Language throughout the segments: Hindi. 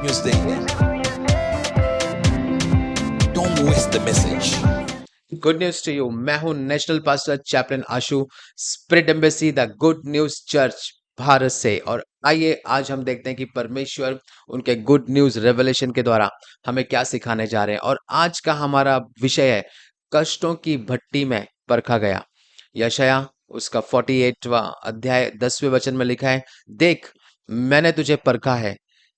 news देंगे. Don't waste the message. Good news to you. मैं हूं national pastor chaplain Ashu, spirit embassy the good news church Bharat से। और आइए आज हम देखते हैं कि परमेश्वर उनके गुड न्यूज रेवलेशन के द्वारा हमें क्या सिखाने जा रहे हैं। और आज का हमारा विषय है कष्टों की भट्टी में परखा गया। यशाया उसका 48वां अध्याय 10वें वचन में लिखा है, देख मैंने तुझे परखा है,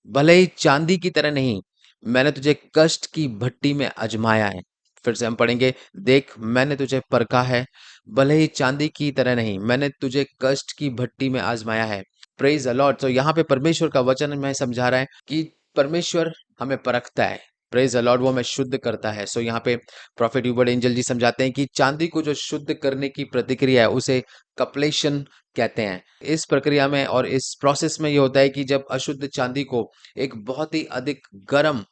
भले ही चांदी की तरह नहीं, मैंने तुझे कष्ट की भट्टी में आजमाया है। फिर से हम पढ़ेंगे, देख मैंने तुझे परखा है, भले ही चांदी की तरह नहीं, मैंने तुझे कष्ट की भट्टी में आजमाया है। Praise the Lord. तो यहाँ पे परमेश्वर का वचन हमें समझा रहा है कि परमेश्वर हमें परखता है। प्रेज द लॉर्ड, वो हमें शुद्ध करता है। सो यहाँ पे प्रॉफिट ह्यूबर्ट एंजल जी समझाते हैं कि चांदी को जो शुद्ध करने की प्रतिक्रिया है उसे कपलेशन कहते हैं। इस प्रक्रिया में और इस प्रोसेस में ये होता है कि जब अशुद्ध चांदी को एक बहुत ही अधिक गर्म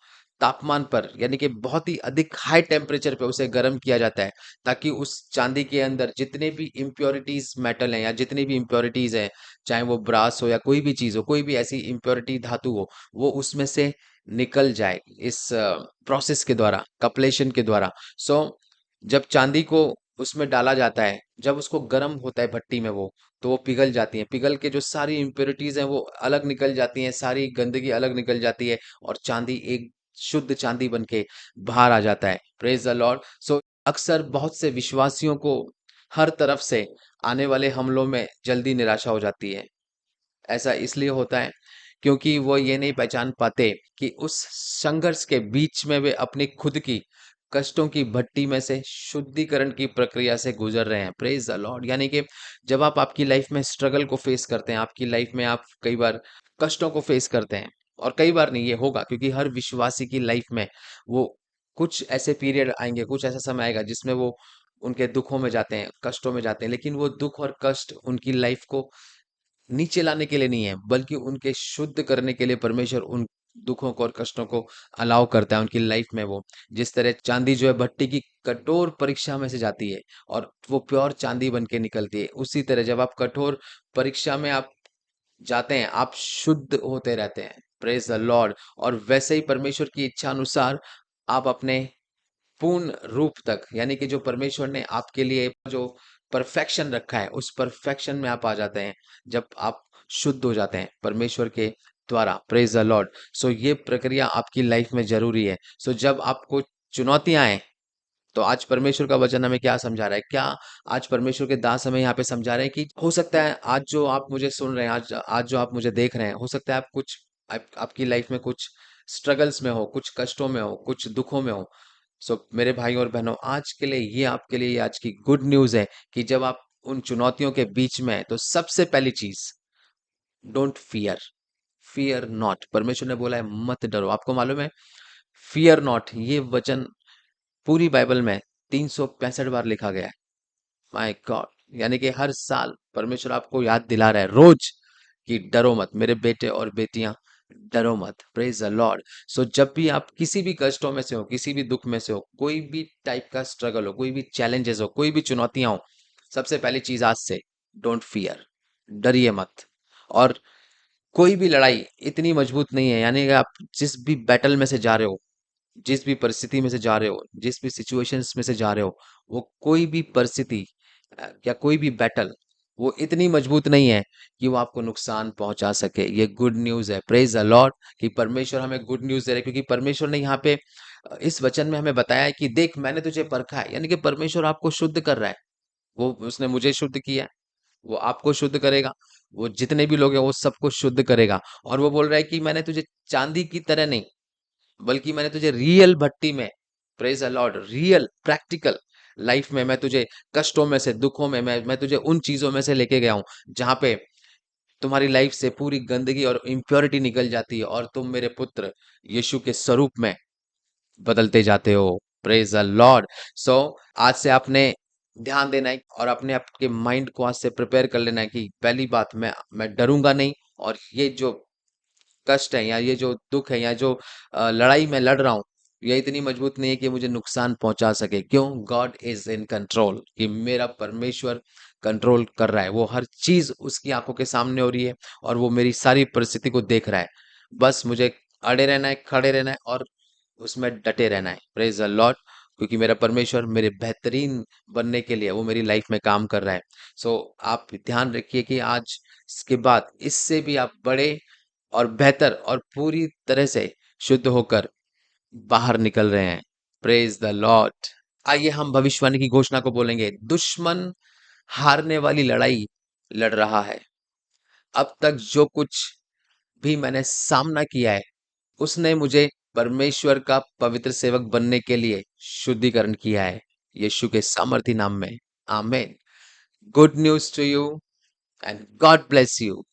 तापमान पर, यानी कि बहुत ही अधिक हाई टेम्परेचर पे उसे गर्म किया जाता है, ताकि उस चांदी के अंदर जितने भी इम्प्योरिटीज मेटल हैं या जितनी भी इम्प्योरिटीज हैं, चाहे वो ब्रास हो या कोई भी चीज हो, कोई भी ऐसी इम्प्योरिटी धातु हो, वो उसमें से निकल जाए इस प्रोसेस के द्वारा, कपलेशन के द्वारा। सो जब चांदी को उसमें डाला जाता है, जब उसको गर्म होता है भट्टी में वो, तो वो पिघल जाती है। पिघल के जो सारी इम्प्योरिटीज हैं वो अलग निकल जाती हैं, सारी गंदगी अलग निकल जाती है, और चांदी एक शुद्ध चांदी बन के बाहर आ जाता है। Praise the Lord. सो अक्सर बहुत से विश्वासियों को हर तरफ से आने वाले हमलों में जल्दी निराशा हो जाती है। ऐसा इसलिए होता है क्योंकि वो ये नहीं पहचान पाते कि उस संघर्ष के बीच में वे अपनी खुद की कष्टों की भट्टी में से शुद्धिकरण की प्रक्रिया से गुजर रहे हैं। Praise the Lord. यानी कि जब आप आपकी लाइफ में स्ट्रगल को फेस करते हैं, आपकी लाइफ में आप कई बार कष्टों को फेस करते हैं, और कई बार नहीं, ये होगा क्योंकि हर विश्वासी की लाइफ में वो कुछ ऐसे पीरियड आएंगे, कुछ ऐसा समय आएगा जिसमें वो उनके दुखों में जाते हैं, कष्टों में जाते हैं। लेकिन वो दुख और कष्ट उनकी लाइफ को नीचे लाने के लिए नहीं है, बल्कि उनके शुद्ध करने के लिए परमेश्वर उन दुखों को और कष्टों को अलाउ करता है उनकी लाइफ में। वो जिस तरह चांदी जो है भट्टी की कठोर परीक्षा में से जाती है और वो प्योर चांदी बन के निकलती है, उसी तरह जब आप कठोर परीक्षा में आप जाते हैं, आप शुद्ध होते रहते हैं। Praise the Lord. और वैसे ही परमेश्वर की इच्छा अनुसार आप अपने पूर्ण रूप तक, यानी कि जो परमेश्वर ने आपके लिए जो परफेक्शन रखा है, उस परफेक्शन में आप आ जाते हैं जब आप शुद्ध हो जाते हैं परमेश्वर के द्वारा। Praise the Lord. सो ये प्रक्रिया आपकी लाइफ में जरूरी है। सो जब आपको चुनौतियां आए, तो आज परमेश्वर का वचन हमें क्या समझा रहा है? क्या आज परमेश्वर के दास हमें यहाँ पे समझा रहे हैं कि हो सकता है आज जो आप मुझे सुन रहे हैं, आज आज जो आप मुझे देख रहे हैं, हो सकता है आप कुछ आपकी लाइफ में कुछ स्ट्रगल्स में हो, कुछ कष्टों में हो, कुछ दुखों में हो। सो मेरे भाई और बहनों, आज के लिए ये आपके लिए आज की गुड न्यूज़ है कि जब आप उन चुनौतियों के बीच में हैं, तो सबसे पहली चीज, डोंट फियर, फियर नॉट। परमेश्वर ने बोला है मत डरो। आपको मालूम है, फियर नॉट ये वचन पूरी बाइबल में 365 बार लिखा गया है। My God. यानी कि हर साल परमेश्वर आपको याद दिला रहा है रोज कि डरो मत मेरे बेटे और बेटियां, डरो मत। Praise the Lord. सो जब भी आप किसी भी कष्टों में से हो, किसी भी दुख में से हो, कोई भी टाइप का स्ट्रगल हो, कोई भी चैलेंजेस हो, कोई भी चुनौतियां हो, सबसे पहली चीज आज से, डोंट फियर, डरिए मत। और कोई भी लड़ाई इतनी मजबूत नहीं है, यानी कि आप जिस भी बैटल में से जा रहे हो, जिस भी परिस्थिति में से जा रहे हो, जिस भी सिचुएशंस में से जा रहे हो, वो कोई भी परिस्थिति या कोई भी बैटल वो इतनी मजबूत नहीं है कि वो आपको नुकसान पहुंचा सके। ये गुड न्यूज़ है। प्रेज द लॉर्ड कि परमेश्वर हमें गुड न्यूज़ दे रहे हैं, क्योंकि परमेश्वर ने यहाँ पे इस वचन में हमें बताया है कि देख मैंने तुझे परखा है। यानी कि परमेश्वर आपको शुद्ध कर रहा है। वो उसने मुझे शुद्ध किया है, वो आपको शुद्ध करेगा, वो जितने भी लोग हैं वो सबको शुद्ध करेगा। और वो बोल रहा है कि मैंने तुझे चांदी की तरह नहीं, बल्कि मैंने तुझे रियल भट्टी में, praise the Lord, real practical life में मैं तुझे कष्टों में से, दुखों में मैं तुझे उन चीजों में से लेके गया हूं जहां पे तुम्हारी लाइफ से पूरी गंदगी और इम्प्योरिटी निकल जाती है, और तुम मेरे पुत्र यीशु के स्वरूप में बदलते जाते हो। Praise the Lord. सो आज से आपने ध्यान देना है और अपने आपके माइंड को आज से प्रिपेयर कर लेना है कि पहली बात, मैं डरूंगा नहीं। और ये जो कष्ट है या ये जो दुख है या जो लड़ाई मैं लड़ रहा हूँ, ये इतनी मजबूत नहीं है कि मुझे नुकसान पहुंचा सके। क्यों? गॉड इज इन कंट्रोल, कि मेरा परमेश्वर कंट्रोल कर रहा है। वो हर चीज उसकी आंखों के सामने हो रही है और वो मेरी सारी परिस्थिति को देख रहा है। बस मुझे अड़े रहना है, खड़े रहना है और उसमें डटे रहना है। प्रेज द लॉर्ड, क्योंकि मेरा परमेश्वर मेरे बेहतरीन बनने के लिए वो मेरी लाइफ में काम कर रहा है। सो आप ध्यान रखिए कि आज इसके बाद इससे भी आप बड़े और बेहतर और पूरी तरह से शुद्ध होकर बाहर निकल रहे हैं। Praise the Lord. आइए हम भविष्यवाणी की घोषणा को बोलेंगे। दुश्मन हारने वाली लड़ाई लड़ रहा है। अब तक जो कुछ भी मैंने सामना किया है, उसने मुझे परमेश्वर का पवित्र सेवक बनने के लिए शुद्धिकरण किया है, यीशु के सामर्थी नाम में। Amen. Good news to you and God bless you.